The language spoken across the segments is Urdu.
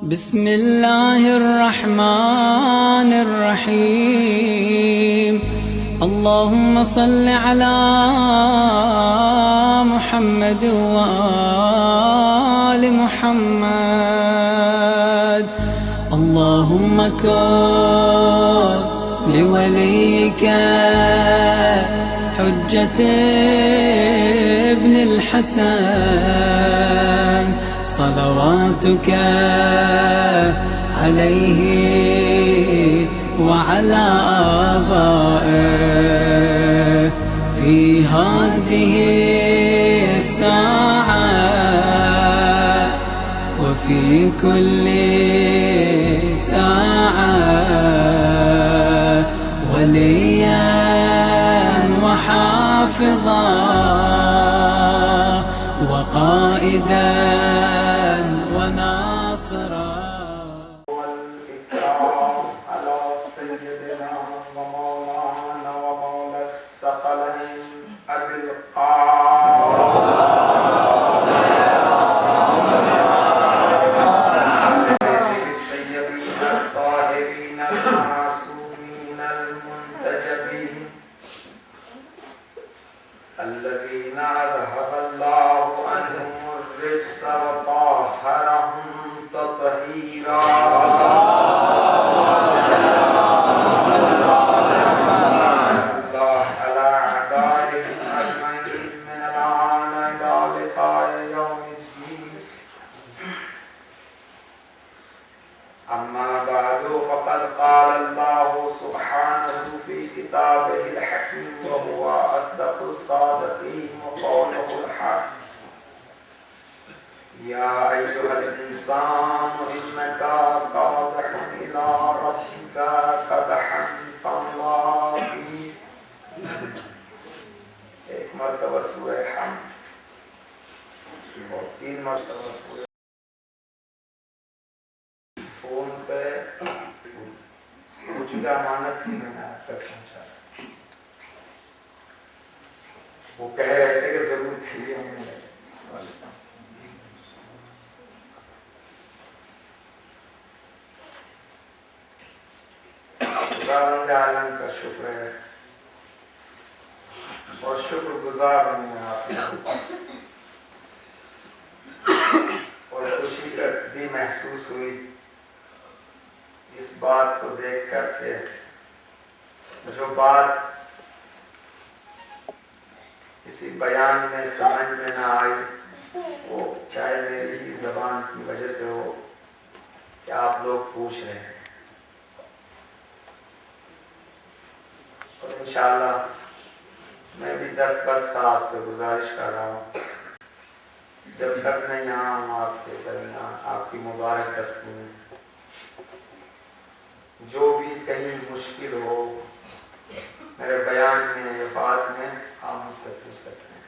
بسم الله الرحمن الرحيم. اللهم صل على محمد وآل محمد. اللهم كن لوليك حجة ابن الحسن صلواتك عليه وعلى آبائه في هذه الساعة وفي كل ساعة وليا وحافظا وقائدا وناصرا. والإكرام على سيدنا ومولانا ومولى الثقلين أبي الطيبين الطاهرين المعصومين المنتجبين الذين أذهب الله عنهم الرجس وطهرهم تطهيرا. الله على أعدائهم أجمعين من الآن إلى لقاء يوم الدين. أما بعد فقد قال الله سبحانه في كتابه الحكيم وهو أصدق الصادقين وقوله الحق. يا أيها الإنسان إنك قادح إلى ربك قدحا فملاقيه. ایک مرتبہ سورہ حمد اور 3 مرتبہ سورہ فون پہ کچھ کا امانت تھی میں نے آپ تک پہنچا. وہ کہہ رہے تھے کہ ضرور کھیلی ہم نے. خداوند عالم کا شکر ہے اور شکر گزار ہوں میں آپ کا. اور خوشی بھی محسوس ہوئی اس بات کو دیکھ کر کے جو بات کسی بیان میں سمجھ میں نہ آئی وہ چاہے میری ہی زبان کی وجہ سے ہو کہ آپ لوگ پوچھ رہے ہیں. اور انشاءاللہ میں بھی دست آپ سے گزارش کر رہا ہوں جب تک میں یہاں ہوں آپ کے درمیان آپ کی مبارک دستی میں جو بھی کہیں مشکل ہو میرے بیان میں یا بات میں آپ مجھ سے پوچھ سکتے ہیں.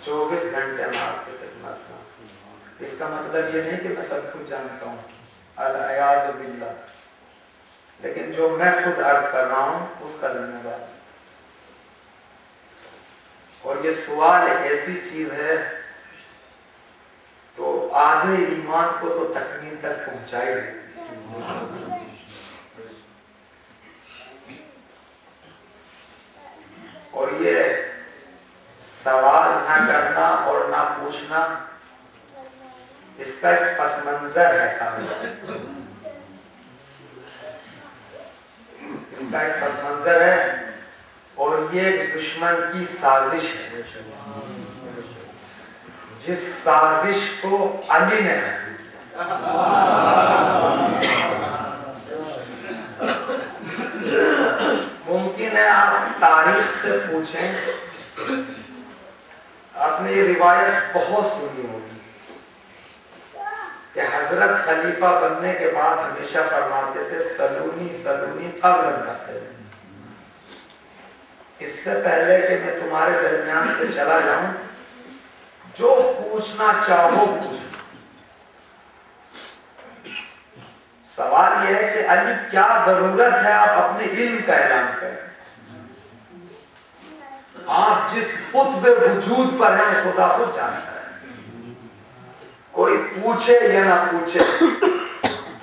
24 گھنٹے میں آپ کی خدمت میں. اس کا مطلب یہ نہیں کہ میں سب کچھ جانتا ہوں العیاذ باللہ، لیکن جو میں خود عرض کر رہا ہوں اس کا ذمہ دار. اور یہ سوال ایک ایسی چیز ہے تو آدھے ایمان کو تو تکمیل تک پہنچائی ہے. اور یہ سوال نہ کرنا اور نہ پوچھنا اس کا ایک پس منظر ہے اس کا ایک پس منظر ہے اور یہ دشمن کی سازش ہے جس سازش کو علی نے ممکن ہے آپ تاریخ سے پوچھیں، آپ نے یہ روایت بہت سنی ہوگی کہ حضرت خلیفہ بننے کے بعد ہمیشہ فرماتے تھے سلونی سلونی قبل الدفن. اس سے پہلے کہ میں تمہارے درمیان سے چلا جاؤں جو پوچھنا چاہو پوچھو. سوال یہ ہے کہ علی کیا ضرورت ہے آپ اپنے علم کا اعلان کریں. آپ جس قطب وجود پر ہیں خدا خود جانتا ہے. کوئی پوچھے یا نہ پوچھے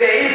23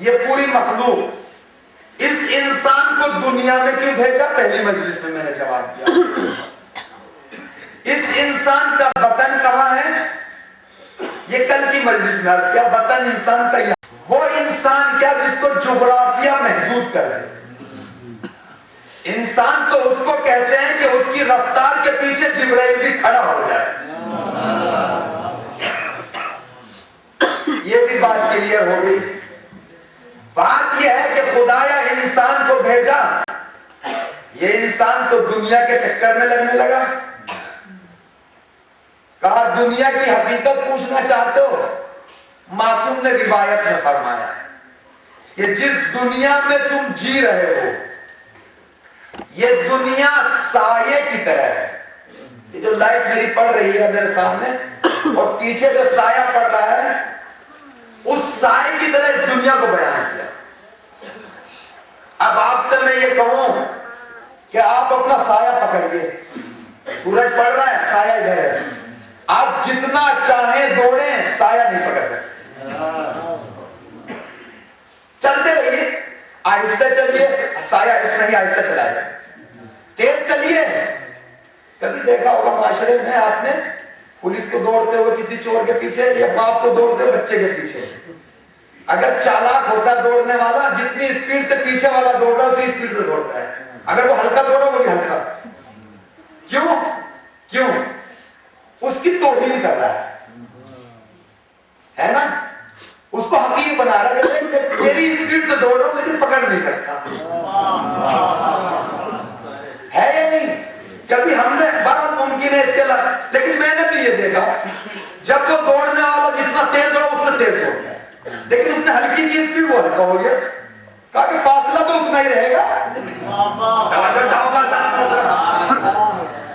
یہ پوری مخلوق اس انسان کو دنیا میں کیوں بھیجا؟ پہلی مجلس میں میں نے جواب دیا. اس انسان کا وطن کہاں ہے؟ یہ کل کی مجلس میں عرض کیا. وطن انسان کا یہ وہ انسان کیا جس کو جغرافیہ محدود کر دے. انسان تو اس کو کہتے ہیں کہ اس کی رفتار کے پیچھے جبرائیل بھی کھڑا ہو جائے. یہ بھی بات کلیئر ہو گئی. بات یہ ہے کہ خدایا انسان کو بھیجا, یہ انسان تو دنیا کے چکر میں لگنے لگا. کہا دنیا کی حقیقت پوچھنا چاہتے ہو؟ معصوم نے روایت میں فرمایا کہ جس دنیا میں تم جی رہے ہو یہ دنیا سایے کی طرح ہے. یہ جو لائٹ میری پڑ رہی ہے میرے سامنے اور پیچھے جو سایہ پڑ رہا ہے اس سائے کی طرح اس دنیا کو بیان کیا. اب آپ سے میں یہ کہوں کہ آپ اپنا سایہ پکڑیے, سورج پڑ رہا ہے, سایہ ادھر ہے, آپ جتنا چاہیں دوڑیں سایہ نہیں پکڑ سکتے. چلتے رہیے, آہستہ چلیے, سایہ اتنا ہی آہستہ چلائے. تیز چلیے. کبھی دیکھا ہوگا معاشرے میں آپ نے پولیس کو دوڑتے ہوئے کسی چور کے پیچھے یا باپ کو دوڑتے ہوئے بچے کے پیچھے. اگر چالاک ہوتا دوڑنے والا جتنی اسپیڈ سے پیچھے والا دوڑ رہا اتنی اسپیڈ سے دوڑتا ہے. اگر وہ ہلکا دوڑا وہ بھی ہلکا. کیوں؟ اس کی توہین کر رہا ہے نا, اس کو حقیر بنا رہا ہے کہ تیری اسپیڈ سے دوڑ رہا ہوں لیکن پکڑ نہیں سکتا. ہے یا نہیں؟ کبھی ہم نے بڑا ممکن ہے اس کے علاوہ, لیکن میں نے تو یہ دیکھا جب وہ دوڑنے والا جتنا تیز دوڑا اس سے تیز دوڑ گیا, لیکن اس نے ہلکی کی اسپیڈ وہ ہلکا ہو گیا. کہا کہ فاصلہ تو اتنا ہی رہے گا.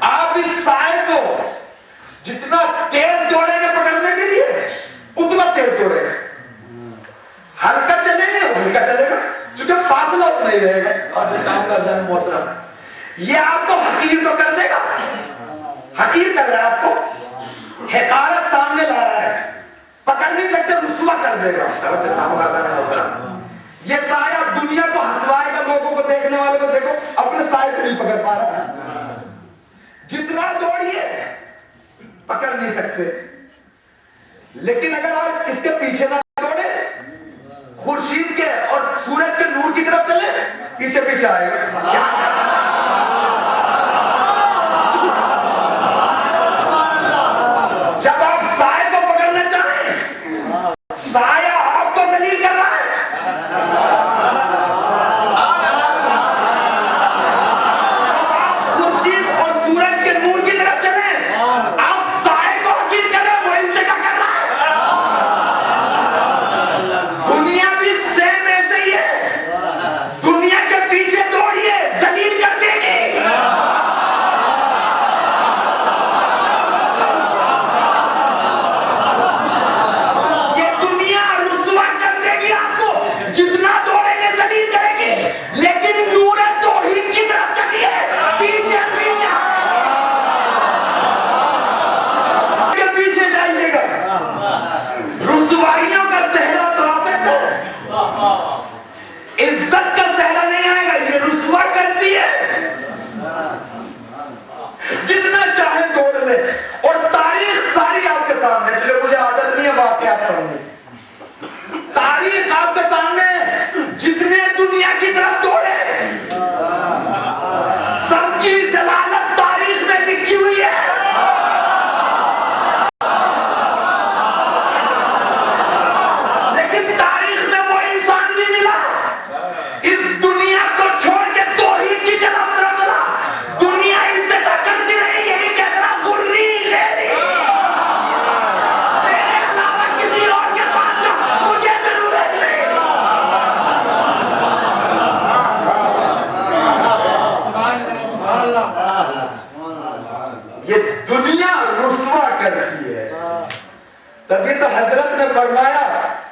آپ اس سائے کو جتنا تیز دوڑیں گے پکڑنے کے لیے اتنا تیز دوڑیں گے. ہلکا چلیں گے وہ ہلکا چلے گا کیونکہ فاصلہ اتنا ہی رہے گا. اور شام کا ذہن محترم یہ آپ کو حقیر تو کر دے گا, حقیر کر رہا ہے آپ کو, حقارت سامنے لا رہا ہے, پکڑ نہیں سکتے, رسوا کر دے گا. یہ سایہ دنیا کو ہنسوائے گا, لوگوں کو دیکھنے والے کو دیکھو اپنے سائے کو نہیں پکڑ پا رہا. جتنا دوڑیے پکڑ نہیں سکتے, لیکن اگر آپ اس کے پیچھے نہ دوڑے, خورشید کے اور سورج کے نور کی طرف چلے, پیچھے پیچھے آئے گا. جب آپ سائے کو پکڑنا چاہیں, سایہ آپ کو ذلیل کر رہا ہے. جب آپ خورشید اور سورج کے نور کی طرف چلیں, آپ سائے کو حقیر کریں, وہ التجا کر رہا ہے. دنیا بھی سیم ایسے ہی ہے, دنیا کے پیچھے دوڑیے ذلیل کر دے گی. جتنا دوڑیں گے ذلیل کرے گی, لیکن نور توحید کی طرف چلیے, پیچھے پیچھے جائیے گا. رسوائیوں کا صحرا تو آ سکتا ہے, عزت کا صحرا نہیں آئے گا. یہ رسوا کرتی ہے, جتنا چاہے دوڑ لے. اور تاریخ ساری آپ کے سامنے, جو مجھے عادت نہیں ہے واقعات پڑھنے, تاریخ آپ کے سامنے, جتنے دنیا کی طرف دوڑے سب کی ضلالت تاریخ میں لکھی ہوئی ہے. لیکن تاریخ میں وہ انسان بھی ملا اس دنیا کو چھوڑ کے توحید کی جناب طرف چلا. دنیا التجا کرتی رہی, یہی کہہ رہا غری غیری, تیرے علاوہ کسی اور کے پاس جا, مجھے ضرورت نہیں. یہ دنیا رسوا کرتی ہے. تبھی تو حضرت نے فرمایا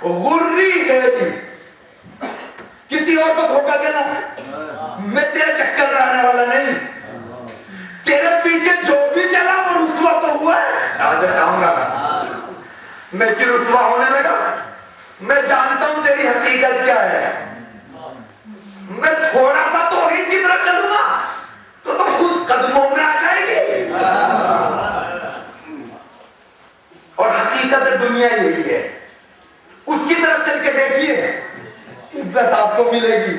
غری غیری, کسی اور کو دھوکہ دینا, میں تیرے چکر میں آنے والا نہیں. تیرے پیچھے جو بھی چلا وہ رسوا تو ہوا ہے. آج چاہوں گا میں کیوں رسوا ہونے لگا, میں جانتا ہوں تیری حقیقت کیا دنیا یہی ہے. اس کی طرف چل کے دیکھیے, عزت آپ کو ملے گی,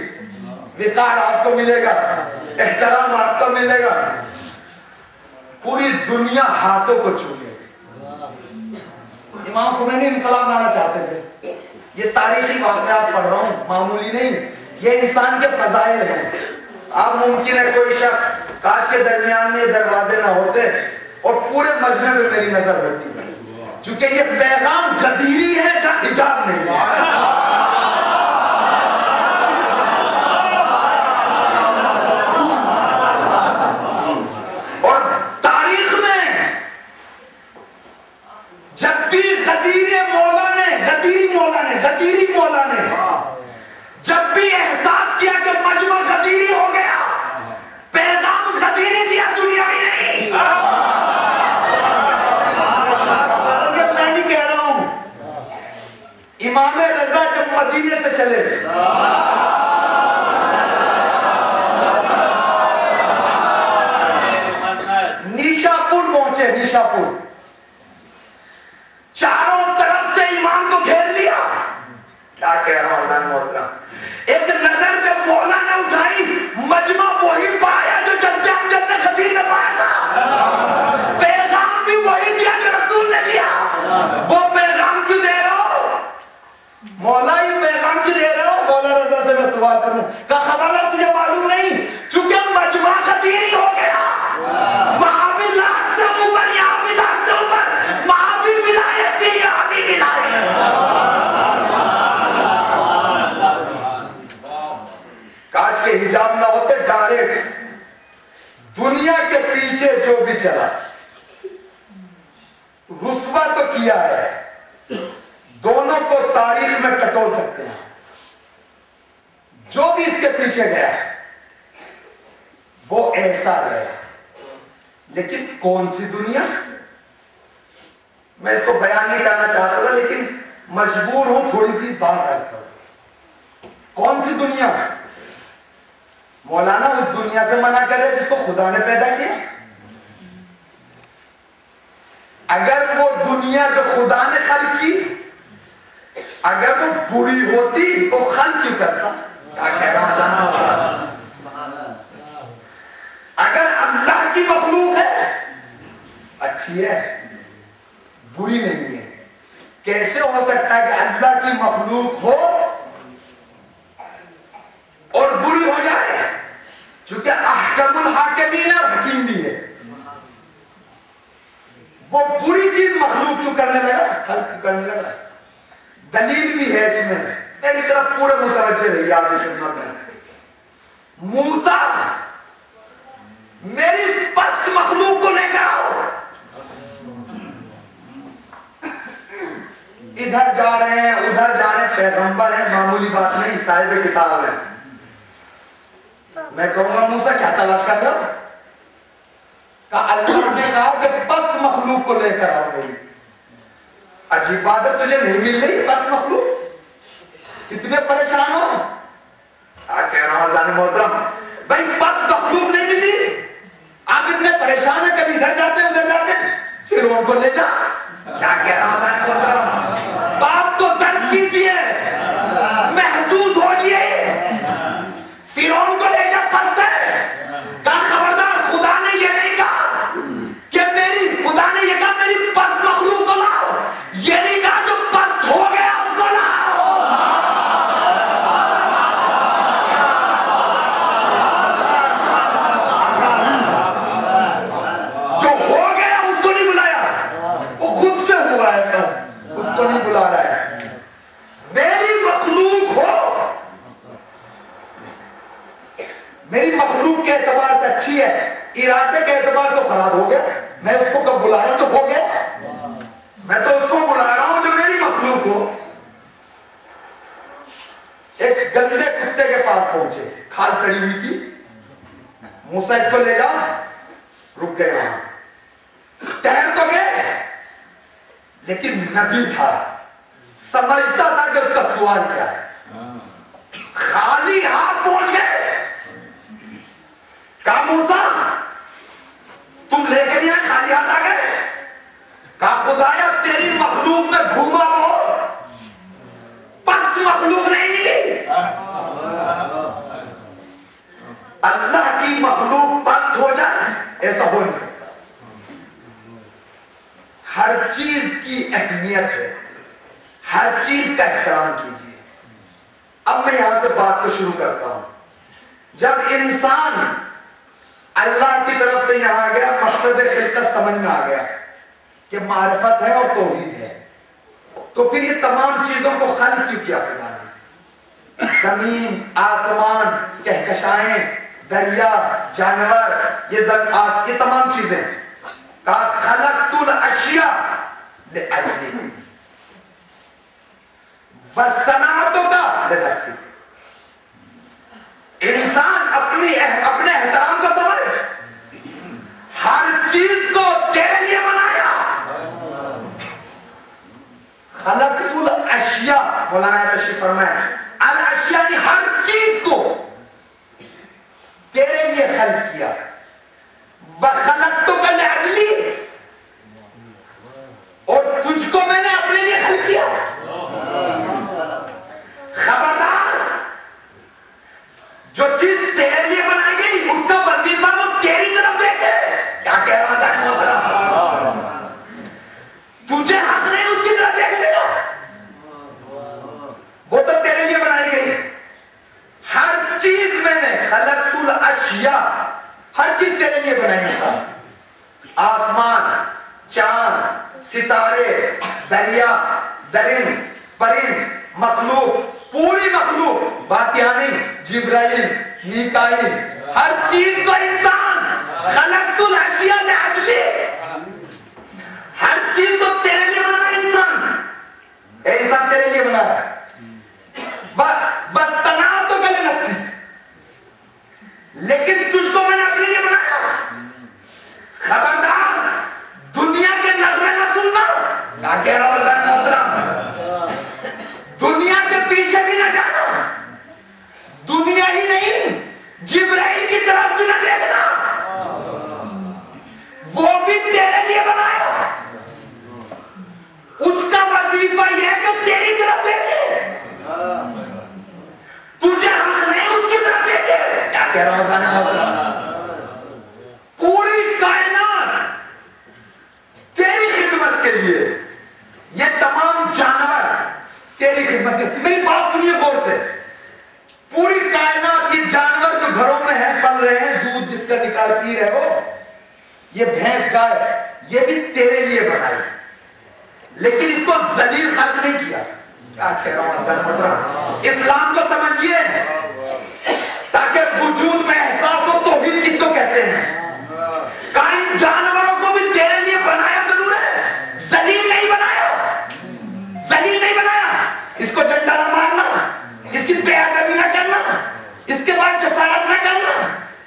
وقار آپ کو ملے گا, احترام آپ کو ملے گا, پوری دنیا ہاتھوں کو چھو لے گی. امام خمینی انقلاب لانا چاہتے تھے. یہ تاریخی واقعات پڑھ رہا ہوں, معمولی نہیں, یہ انسان کے فضائل ہیں. اب ممکن ہے کوئی شخص کاش کے درمیان میں یہ دروازے نہ ہوتے اور پورے مجمع میں میری نظر ہوتی, چونکہ یہ پیغام غدیری ہے کا حجاب نہیں ہے. اور تاریخ میں جب بھی غدیری مولا نے جب بھی احساس کیا کہ مجمع غدیری ہو گیا, پیغام غدیری دیا, دنیا ہی نہیں. یہ میں نہیں کہہ رہا ہوں, امام رضا جب مدینے سے چلے نیشاپور پہنچے, نیشاپور چاروں طرف سے امام کو گھیر لیا. کیا کہہ رہا ہوں اللہ محترم, ایک نظر جب مولا نے اٹھائی, مجمع وہی پایا جو جد امجد نے خدیر نے پایا تھا, پیغام بھی وہی دیا جو رسول نے دیا. وہ پیغام کیوں دے رہے ہو مولا, یہ پیغام کیوں دے رہے ہو؟ مولا رضا سے میں سوال کروں کہ خبر ہے تجھے معلوم نہیں, چونکہ مجمع خدیری ہو گیا. محابل لاکھ سے اوپر, یہاں بھی لاکھ سے اوپر, محابل ولایت تھی, یہاں بھی ولایت. کاش کے حجاب نہ ہوتے, ڈائریکٹ دنیا کے پیچھے جو بھی چلا رسوا تو کیا ہے, دونوں کو تاریخ میں ٹٹول سکتے ہیں. جو بھی اس کے پیچھے گیا وہ ایسا گیا, لیکن کون سی دنیا, میں اس کو بیان نہیں کرنا چاہتا تھا لیکن مجبور ہوں تھوڑی سی بات عرض کروں. کون سی دنیا؟ مولانا اس دنیا سے منع کرے جس کو خدا نے پیدا کیا. اگر وہ دنیا جو خدا نے خلق کی اگر وہ بری ہوتی تو خلق کیوں کرتا؟ کیا کہہ رہا ہوں, اگر اللہ کی مخلوق ہے اچھی ہے, بری نہیں ہے, کیسے ہو سکتا ہے کہ اللہ کی مخلوق ہو اور بری ہو جائے؟ چونکہ احکم الحاکمین حکیم بھی ہے. وہ بری چیز مخلوق کیوں کرنے لگا, خلق کیوں کرنے لگا؟ دلیل بھی ہے اس میں, میری طرف پورے متوجہ رہی آپ کی خدمت میں. موسیٰ میری پست مخلوق کو لے کر آؤ. ادھر جا رہے ہیں ادھر جا رہے ہیں, پیغمبر ہیں, معمولی بات نہیں, صاحب کتاب ہے. میں کہوں گا موسیٰ کیا تلاش کر رہے ہو؟ کہ اللہ نے کہا کہ پست مخلوق کو لے کر آؤ. میری عجیب بات ہے, تجھے نہیں مل رہی پست مخلوق, اتنے پریشان ہو. کہہ رہا ہوں اللہ محترم, بھائی پست مخلوق نہیں ملی, آپ اتنے پریشان ہیں, کبھی ادھر جاتے ہیں ادھر جاتے ہیں, پھر ان کو لے جا. کیا کہہ رہا ہوں اللہ محترم, باپ کو درد کیجئے, محسوس ہوئیے, فرعون کو لے جا پست ہے. کہا خبردار, خدا نے یہ نہیں کہا کہ خدا نے یہ کہا میری پست مخلوق کو لاؤ, یہ نہیں کہا جو پست ہو گیا اس کو لاؤ. جو ہو گیا اس کو نہیں بلایا, وہ خود سے ہوا ہے پست, اس کو نہیں بلا رہا ہے. میری مخلوق ہو, میری مخلوق کے اعتبار سے اچھی ہے, ارادے کے اعتبار سے خراب ہو گیا. میں اس کو کب بلا رہا ہوں تو ہو گیا, میں تو اس کو بلا رہا ہوں جو میری مخلوق ہو. ایک گندے کتے کے پاس پہنچے, کھال سڑی ہوئی تھی. موسیٰ اس کو لے جاؤ, رک گئے وہاں, ٹہر تو گئے لیکن نبی تھا, سمجھتا تھا کہ اس کا سوال کیا ہے. خالی ہاتھ پہنچ گئے. کہا موسیٰ تم لے کے نہیں آئے, خالی ہاتھ آ گئے. کہا خدایا میری مخلوق میں گھوما وہ پست مخلوق نہیں ملی. اللہ کی مخلوق پست ہو جائے ایسا ہو نہیں سکتا. ہر چیز کی اہمیت ہے, ہر چیز کا احترام کیجیے. اب میں یہاں سے بات کو شروع کرتا ہوں. جب انسان اللہ کی طرف سے یہاں آ گیا, مقصد خلقت سمجھ میں آ گیا کہ معرفت ہے اور توحید ہے, تو پھر یہ تمام چیزوں کو خلق کیوں کیا خدا نے؟ زمین, آسمان, کہکشائیں, دریا, جانور, یہ تمام چیزیں. خلقت الاشیاء لأجلی واصطنعتک لنفسی. انسان اپنے احترام کو سمجھ, ہر چیز کو تیرے لیے بنایا. خلقت الاشیاء, مولانا تشریف فرمائے, الاشیاء یعنی ہر چیز کو تیرے لیے خلق کیا. وَخَلَقْتُكَ لِأَجْلِي, اور تجھ کو میں نے اپنے لیے خلق کیا. خبردار, جو چیز تیرے لیے بنائی گئی اس کا وظیفہ وہ تیری طرف دیکھے. کیا کہہ رہا ہے محترم؟ تجھے حق نہیں اس کی طرف دیکھنے کا, وہ تو تیرے لیے بنائی گئی. ہر چیز میں نے خلقت الاشیاء, ہر چیز تیرے لیے بنائی. انسان, آسمان, چاند, ستارے, دریا, درند, پرند, مخلوق, پوری مخلوق, باتیانی, جبرائیل, میکائیل, ہر چیز کو انسان خلقت الاشیاء لأجلی, ہر چیز کو تیرے لیے بنایا. انسان تیرے لیے بنایا. واصطنعتک لنفسی, لیکن تجھ کو میں نے اپنے لیے بنایا. خبردار, دنیا کے نغمے نہ سننا. کیا کہہ رہا ہوتا ہے محترم؟ دنیا کے پیچھے بھی نہ جانا, دنیا ہی نہیں جبرائیل کی طرف بھی نہ دیکھنا, وہ بھی تیرے لیے بنایا. اس کا وظیفہ یہ ہے کہ تیری طرف دیکھے, تجھے حق نہیں اس کی طرف دیکھے. کیا کہہ رہا ہوتا ہے محترم؟ پوری کائنات تیری خدمت کے لیے, یہ تمام جانور تیری خدمت کے لیے. میری بات سنیے غور سے. پوری کائنات یہ جانور جو گھروں میں ہیں, پل رہے ہیں, دودھ جس کا نکال پی رہے ہو, یہ بھینس, گائے, یہ بھی تیرے لیے بنائی, لیکن اس کو ذلیل خلق نہیں کیا. کیا کہہ رہا ہوں؟ اسلام کو سمجھیے تاکہ وجود میں احساس ہو توحید کس کو کہتے ہیں. کائن جانوروں کو بھی تیرے لیے بنایا ضرور ہے, ذلیل نہیں بنایا, ذلیل نہیں بنایا. اس کو ڈنڈا نہ مارنا, اس کی بے ادبی نہ کرنا, اس کے بعد جسارت نہ کرنا.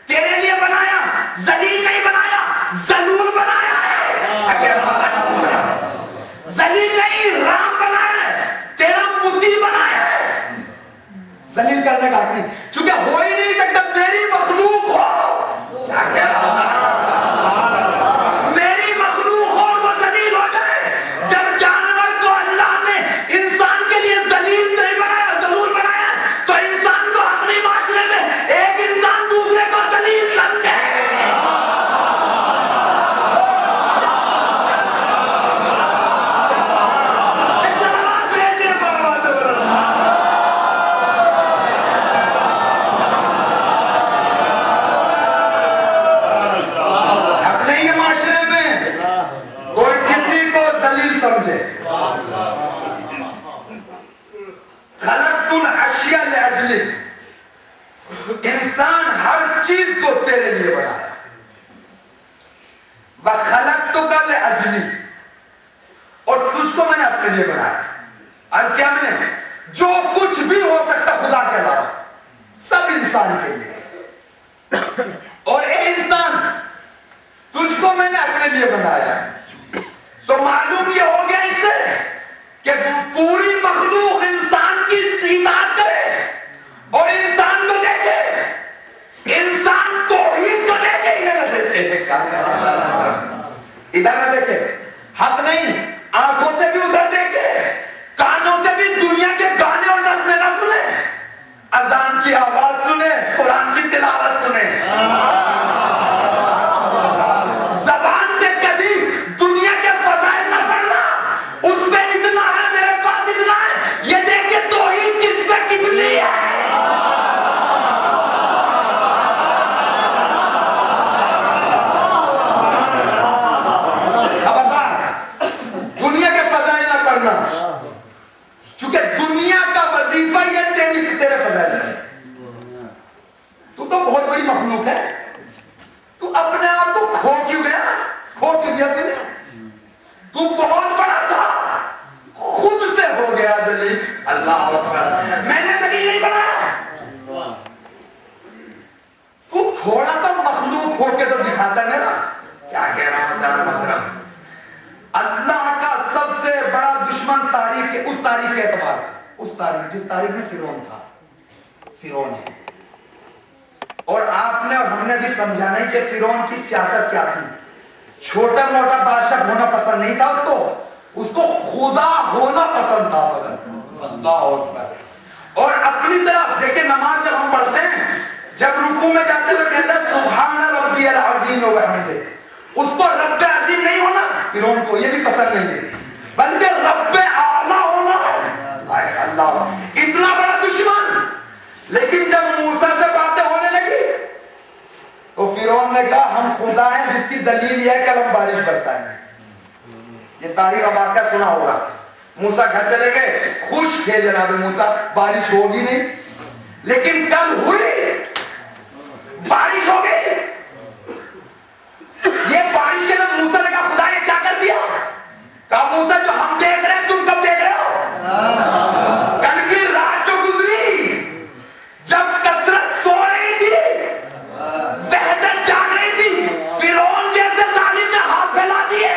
تیرے لیے بنایا, ذلیل نہیں بنایا, ذلول بنایا ہے. ذلیل نہیں, رام بنایا ہے, تیرا مطیع بنایا ہے. ذلیل کرنے کا حق نہیں, چونکہ ہو ہی نہیں سکتا میری مخلوق ہو. کیا کہہ رہا ہے؟ میری مخلوق ہو وہ ذلیل ہو جائے. جب جانور کو اللہ نے انسان کے لیے ذلیل نہیں بنایا, ذلول بنایا, تو انسان کو اپنی معاشرے میں ایک انسان دوسرے کو ذلیل سمجھے. خلقت الاشیاء لأجلی, انسان ہر چیز کو تیرے لیے بنایا. وَخَلَقْتُكَ لِأَجْلِي, اور تجھ کو میں نے اپنے لیے بنایا. عرض کیا میں نے, جو کچھ بھی ہو سکتا خدا کے علاوہ سب انسان کے لیے. اور اے انسان, تجھ کو میں نے اپنے لیے بنایا. تو معلوم یہ ہو گیا اس سے کہ پوری مخلوق انسان کی اطاعت کرے اور انسان کو دیکھے, انسان توحید کو دیکھے. ادھر نہ دیکھے, ادھر نہ دیکھے, حق نہیں, آنکھوں سے مخلوق ہے. تو اپنے آپ کو کھو کیوں گیا؟ کھو کیوں گیا تو نے؟ تو بہت بڑا تھا، خود سے ہو گیا ذلیل. اللہ اکبر. میں نے ذلیل نہیں بنایا. تو تھوڑا سا مخلوق ہو کے تو دکھاتا ہے نا. کیا کہہ رہا ہوں؟ اللہ کا سب سے بڑا دشمن تاریخ کے اس تاریخ کے اعتبار سے، اس تاریخ جس تاریخ میں فرعون تھا، فرعون ہے. اور آپ نے اور ہم نے بھی سمجھا نہیں کہ فرعون کی سیاست کیا تھی. چھوٹا موٹا بادشاہ ہونا پسند نہیں تھا اس کو خدا ہونا پسند تھا. اللہ اکبر. اور اپنی طرف دیکھیں، نماز جب ہم پڑھتے ہیں، جب رکوع میں جاتے ہوئے کہتے ہیں سبحان ربی العظیم و بحمدہ، اس کو رب عظیم نہیں ہونا، فرعون کو یہ بھی پسند نہیں ہے، بلکہ رب اعلیٰ ہونا ہے. اللہ اتنا بڑا دشمن. لیکن جب موسیٰ سے باتیں ہونے لگی تو فرعون نے کہا ہم خدا ہیں، جس کی دلیل یہ ہے کہ ہم بارش برسائیں گے. یہ تاریخ کا واقعہ سنا ہوگا. موسیٰ گھر چلے گئے، خوش تھے جناب موسیٰ، بارش ہوگی نہیں. لیکن کل ہوئی، بارش ہو گئی. یہ بارش کے بعد موسیٰ نے کہا خدا یہ کیا کر دیا؟ کہا موسیٰ جو ہم دیکھ رہے ہیں تم کب دیکھ رہے ہو؟ کل کی رات جو گزری، جب کثرت سو رہی تھی، وحدت جاگ رہی تھی، فرعون جیسے ظالم نے ہاتھ پھیلا دیے.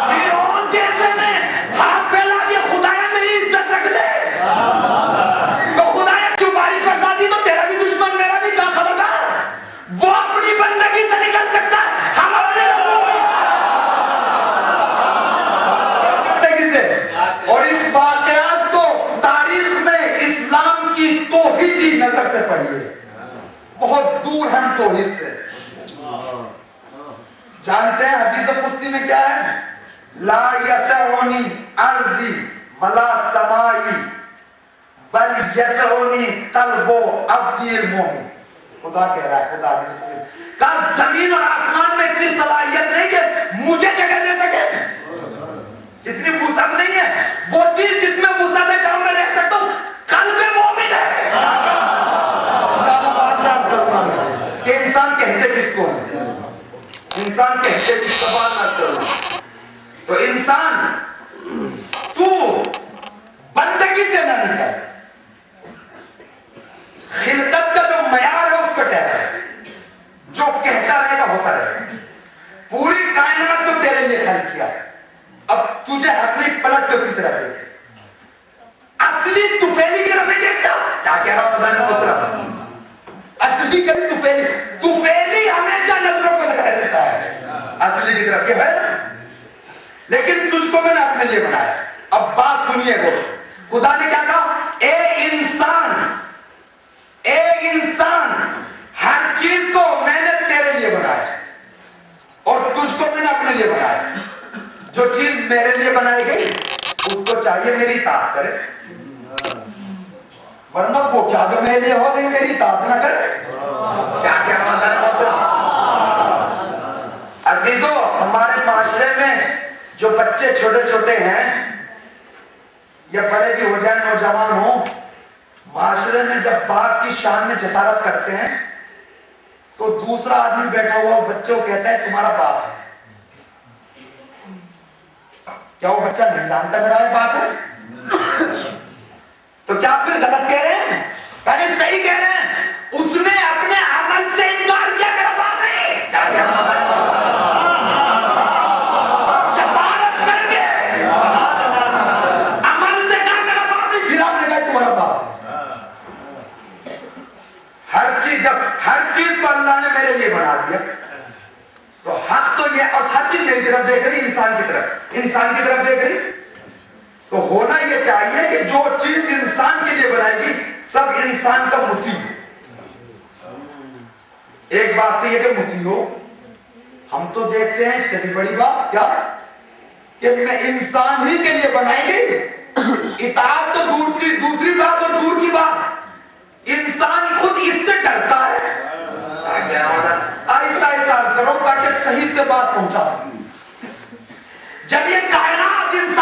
فرعون جیسے نے ہاتھ پھیلا دیے، خدایا میری عزت رکھ لے. تو خدایا کیوں بارش برسا دی؟ تو تیرا بھی دشمن میرا بھی کیا خبردار؟ وہ اپنی بندگی سے نکل سکتا ہے، ہم اپنے اور اس واقعات کو تاریخ میں اسلام کی توحیدی نظر سے پڑھیے. بہت دور ہم توحید سے. جانتے ہیں حدیث قدسی میں کیا ہے؟ لا یسعنی ارضی ولا سمائی بل یسعنی قلب عبدی المؤمن. خدا کہہ رہا ہے، خدا حدیث قدسی کہا زمین اور آسمان میں اتنی صلاحیت نہیں کہ مجھے جگہ دے سکے، جتنی وسعت نہیں ہے. وہ چیز جس میں وسعت ہے جہاں میں رہ سکتا ہوں، قلب مومن ہے. انشاءاللہ بات میں عرض کروں گا کہ انسان کہتے کس کو ہے، انسان کہتے کس کو بات نہ کروں. تو انسان تو بندگی سے نہ نکل، خلقت کا جو معیار ہے اس پہ ٹھہرا ہے. جو کہتا رہے گا ہوتا رہے گا. پوری کائنات تو تیرے لیے خلق کیا. اب تجھے اپنی پلٹ کے اس کی طرف دیکھے، اصلی طفیلی کی طرف نہیں دیکھتا. کیا کہہ رہا ہوں؟ اصلی کبھی طفیلی ہمیشہ نظروں کو لگا دیتا ہے اصلی کی طرف کہ ہے. لیکن تجھ کو میں نے اپنے لیے بنایا. اب بات سنیے گو، خدا نے کیا کہا؟ اے انسان ہر چیز کو میں نے تیرے لیے بنایا اور تجھ کو میں نے اپنے لیے بنایا. جو چیز میرے لیے بنائی گئی اس کو چاہیے میری اطاعت کرے، ورنہ وہ کیا جو میرے لیے ہو گئی میری اطاعت نہ کرے. کیا کیا مطلب؟ عزیزو، ہمارے معاشرے میں جو بچے چھوٹے چھوٹے ہیں یا بڑے بھی ہو جائیں، نوجوان ہوں، معاشرے میں جب باپ کی شان میں جسارت کرتے ہیں تو دوسرا آدمی بیٹھا ہوا بچے کو کہتا ہے تمہارا باپ ہے. کیا وہ بچہ نہیں جانتا میرا یہ باپ ہے؟ تو کیا پھر غلط کہہ رہے ہیں؟ کہنے صحیح کہہ رہے ہیں. اس نے اپنے عمل سے انکار کیا، میرا باپ نہیں. جسارت کر کے عمل سے کہا میرا باپ نہیں، پھر آپ نے کہا تمہارا باپ ہے. ہر چیز کو اللہ نے میرے لیے بنا دیا. تو حق تو یہ، اور ہر چیز میری طرف دیکھ رہی، انسان کی طرف دیکھ رہی. تو ہونا یہ چاہیے کہ جو چیز انسان کے لیے بنائے گی سب انسان کا مطیع ہو. ایک بات تو یہ کہ مطیع ہو. ہم تو دیکھتے ہیں اس سے بھی بڑی بات کیا کہ میں انسان ہی کے لیے بنائی گئی. اطاعت تو دوسری بات اور دور کی بات. انسان خود اس سے ڈرتا ہے. آہستہ آہستہ عرض کرو تاکہ صحیح سے بات پہنچا سکیں. جب یہ کائنات انسان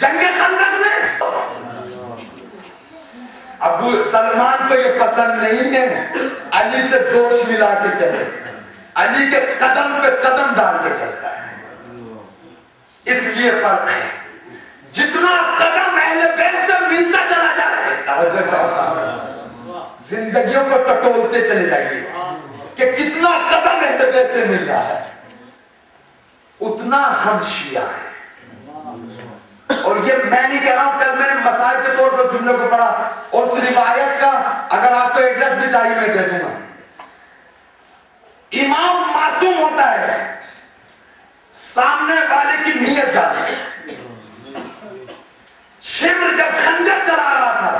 جنگ خندق میں ابو سلمان کو یہ پسند نہیں ہے علی سے دوش ملا کے چلے، علی کے قدم پہ قدم ڈال کے چلتا ہے، اس لیے فرق ہے۔ جتنا قدم اہل بیت سے ملتا چلا جائے، توجہ چاہتا ہوں، زندگیوں کو ٹٹولتے چلے جائیے کہ کتنا قدم اہل بیت سے مل رہا ہے، اتنا ہم شیعہ ہیں۔ اور یہ میں نہیں کہہ رہا ہوں، کل میں نے مسائل کے طور پر جملے کو پڑھا، اور اس روایت کا اگر آپ کو ایڈریس بھی چاہیے میں دے دوں گا۔ امام معصوم ہوتا ہے، سامنے والے کی نیت جانے، شمر جب خنجر چلا رہا تھا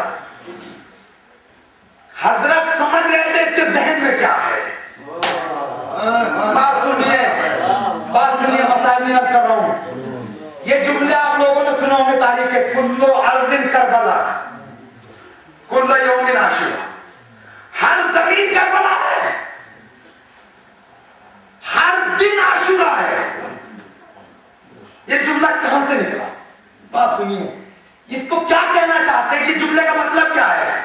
حضرت سمجھ رہے تھے اس کے ذہن میں کیا ہے۔ بات سنیے مسائل میں عرض کر رہا ہوں، یہ جملے آپ لوگوں نے سنا ہوں گے تاریخ کے، کلو ارض کربلا کل یوم عاشورا، ہر زمین کربلا ہے، ہر دن عاشورا ہے۔ یہ جملہ کہاں سے نکلا؟ بات سنیے، اس کو کیا کہنا چاہتے ہیں کہ جملے کا مطلب کیا ہے؟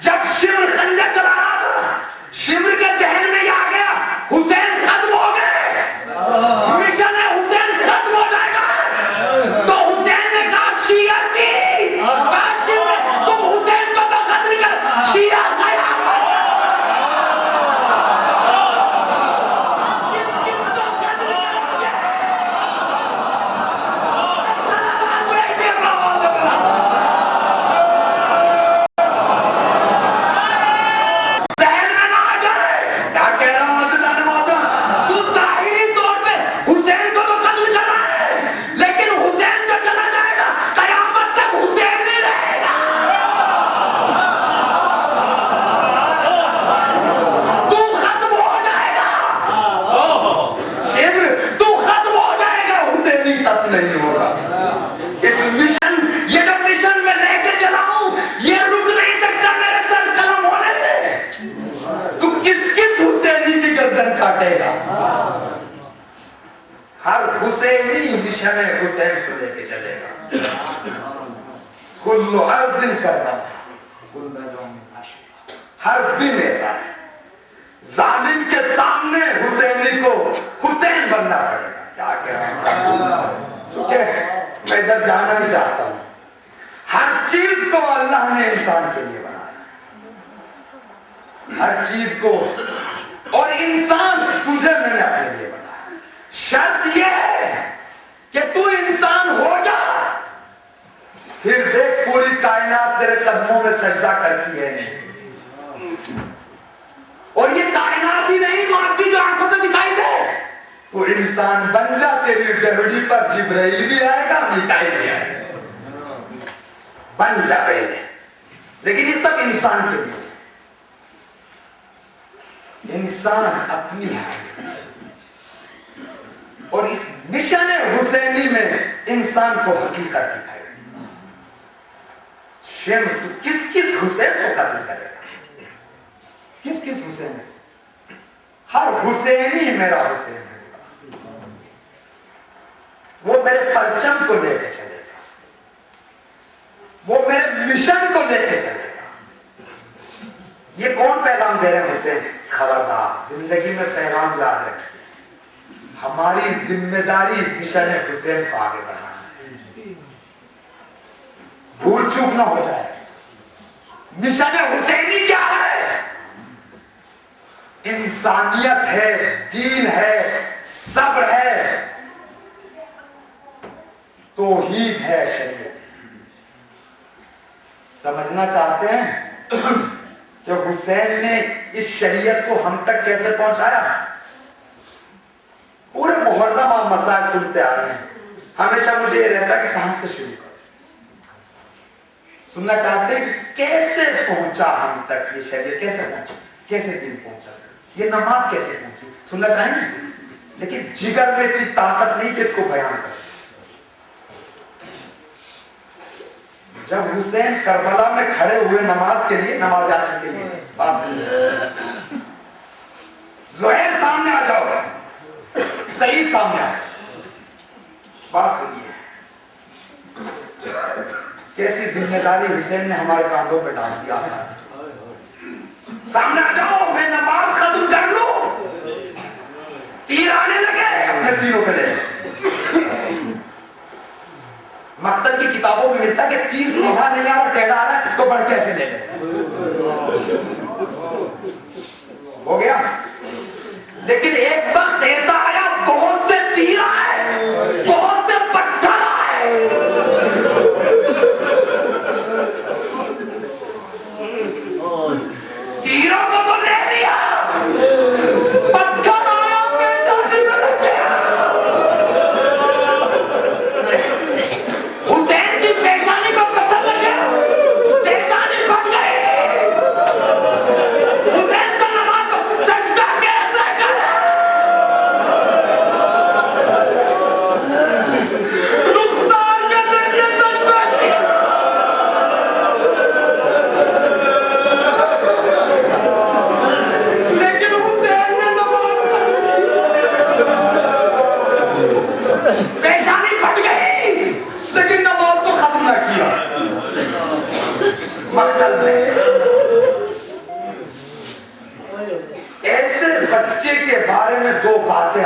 جب شمر خنجر چلا رہا تھا، شمر کے ذہن میں یہ آ گیا حسین ختم ہو گئے، مشن حسین ختم ہو جائے گا، تو حسین نے کہا شیعہ تھی، کہا شمر تم حسین کو تو قتل کر، شیعہ قیامت کس کو قتل کرو گے؟ ہر حسینی مشن حسین کو لے کے چلے گا۔ کل ارض کربلا کل یوم عاشورا، ہر دن ایسا ہے، ظالم کے سامنے حسینی کو حسین بننا پڑے گا۔ کیا کہہ رہا ہوں، چونکہ میں ادھر جانا ہی چاہتا ہوں، ہر چیز کو اللہ نے انسان کے لیے بنایا، ہر چیز کو، اور انسان تجھے میں نے اپنے لیے بنایا۔ شرط یہ ہے کہ تو انسان ہو جا، پھر دیکھ پوری کائنات تیرے قدموں میں سجدہ کرتی ہے نہیں، اور یہ کائنات ہی نہیں آپ کی جو آنکھوں سے دکھائی دے، تو انسان بن جا، تیری ڈہڑی پر جبرائیل بھی آئے گا، میکائیل بھی آئے گا، بن جا پہلے۔ لیکن یہ سب انسان کے لیے، انسان اپنی حقیقت، اور اس مشن حسینی میں انسان کو حقیقت دکھائے۔ شیم تو کس کس حسین کو قتل کرے گا؟ کس کس حسین؟ ہر حسینی میرا حسین ہے، وہ میرے پرچم کو لے کے چلے گا، وہ میرے مشن کو لے کے چلے گا۔ یہ کون پیغام دے رہے ہیں حسین؟ خبردار، زندگی میں پیغام یاد رکھیں، ہماری ذمہ داری مشن حسین کو آگے بڑھانا ہے، بھول چوک نہ ہو جائے۔ مشن حسینی کیا ہے؟ انسانیت ہے، دین ہے، صبر ہے، توحید ہے، شریعت ہے۔ سمجھنا چاہتے ہیں کہ حسین نے اس شریعت کو ہم تک کیسے پہنچایا؟ پورے محرم آپ مسائل سنتے آ رہے ہیں، ہمیشہ مجھے یہ رہتا ہے کہ کہاں سے شروع کریں۔ سننا چاہتے ہیں کہ کیسے پہنچا ہم تک یہ شریعت، کیسے پہنچا، کیسے دین پہنچا، یہ نماز کیسے پہنچی، سننا چاہیں گے؟ لیکن جگر میں اتنی طاقت نہیں کہ اس کو بیان کریں۔ جب حسین کربلا میں کھڑے ہوئے نماز کے لیے، نماز یاسین کے لیے، زہیر سامنے آ جاؤ، سعید سامنے آ، بات سنیے، کیسی ذمہ داری حسین نے ہمارے کاندھوں پہ ڈال دیا. سامنے آ جاؤ, میں نماز ختم کر لوں, تیر آنے لگے اپنے سینوں پہ لے. مقتل کی کتابوں میں ملتا کہ تیر سیدھا نہیں آ رہا, ٹیڑھا آ رہا ہے تو بڑھ کے ایسے لے لے. ہو گیا. لیکن ایک وقت ایسا آیا, بہت سے تیر آئے, بہت سے پتھر آئے. تیروں کو تو لے لیا, پتھر آیا پیشانی میں رکھ گیا. حسین کی پیشانی کو پتھر لگ گیا, پیشانی پھٹ گئی. حسین کا نماز کو سجدہ کیسے کرے, رخسار کے ذریعے سجدہ کیا. لیکن حسین نے نماز پیشانی پھٹ گئی, لیکن نماز کو ختم نہ کیا. مقتل نے ایسے بچے کے بارے میں دو باتیں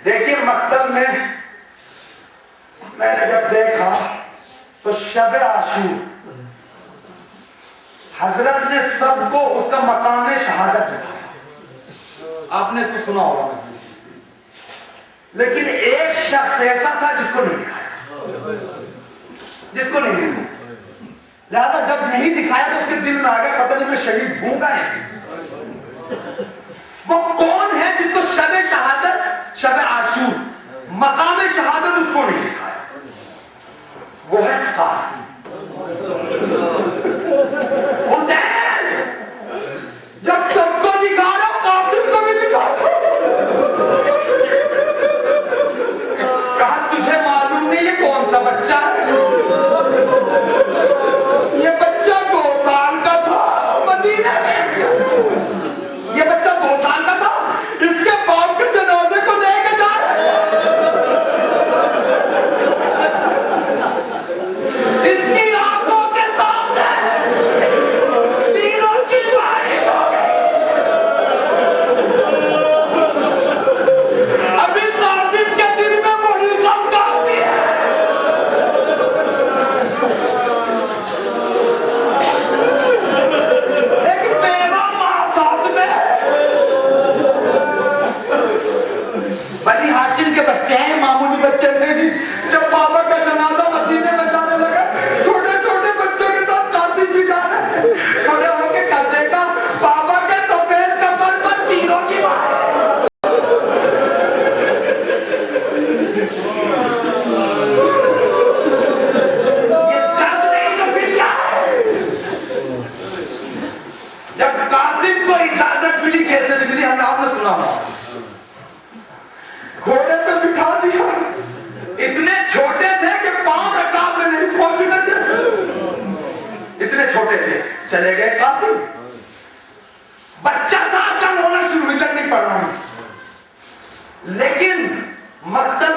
دیکھیے. مقتل میں نے جب دیکھا تو شب عاشور حضرت نے سب کو اس کا مقام شہادت دکھایا. آپ نے اس کو سنا ہوگا مجلس میں, لیکن ایک شخص ایسا تھا جس کو نہیں دکھایا, جس کو نہیں دکھایا. لہذا جب نہیں دکھایا تو اس کے دل میں آ گیا پتہ نہیں میں شہید ہوں گا ہے. وہ کون ہے جس کو شب شہادت, شب عاشور, مقام شہادت اس کو نہیں دکھایا؟ وہ ہے قاسم. حسین جب سب کو دکھا رہا قاسم کو بھی دکھا دو. کہا تجھے معلوم نہیں یہ کون سا بچہ ہے, یہ بچہ 2 سال کا تھا مدینہ میں, یہ بچہ 2 سال کا تھا, اس کے باپ کے جنازے کو لے کے جا رہے ہیں. اس کی آنکھوں کے سامنے تیروں کی بارش ہو گئی. ابھی قاسم کے دل میں وہی غم کاٹتی ہے. لیکن میرا ماں ساتھ میں, بنی ہاشم کے بچے ہیں, معمولی بچے نہیں. جب بابا کا جنازہ مدینے میں جانے لگا, چھوٹے چھوٹے بچوں کے ساتھ قاسم بھی جا رہے ہیں. کھڑے ہو کے کیا دیکھا, بابا کے سفید کفن پر تیروں کی بارش. یہ درد نہیں تو پھر کیا ہے. جب قاسم کو اجازت ملی, کیسے ملی ہم نے آپ نے سنا ہوگا, گھوڑے پہ بٹھا دیا. اتنے چھوٹے تھے کہ پاؤں رکاب میں نہیں پہنچنے تھے, اتنے چھوٹے تھے. چلے گئے قاسم. بچہ تھا, جنگ ہونا شروع ہوئی, جنگ نہیں پڑھ رہا ہوں, لیکن مقتل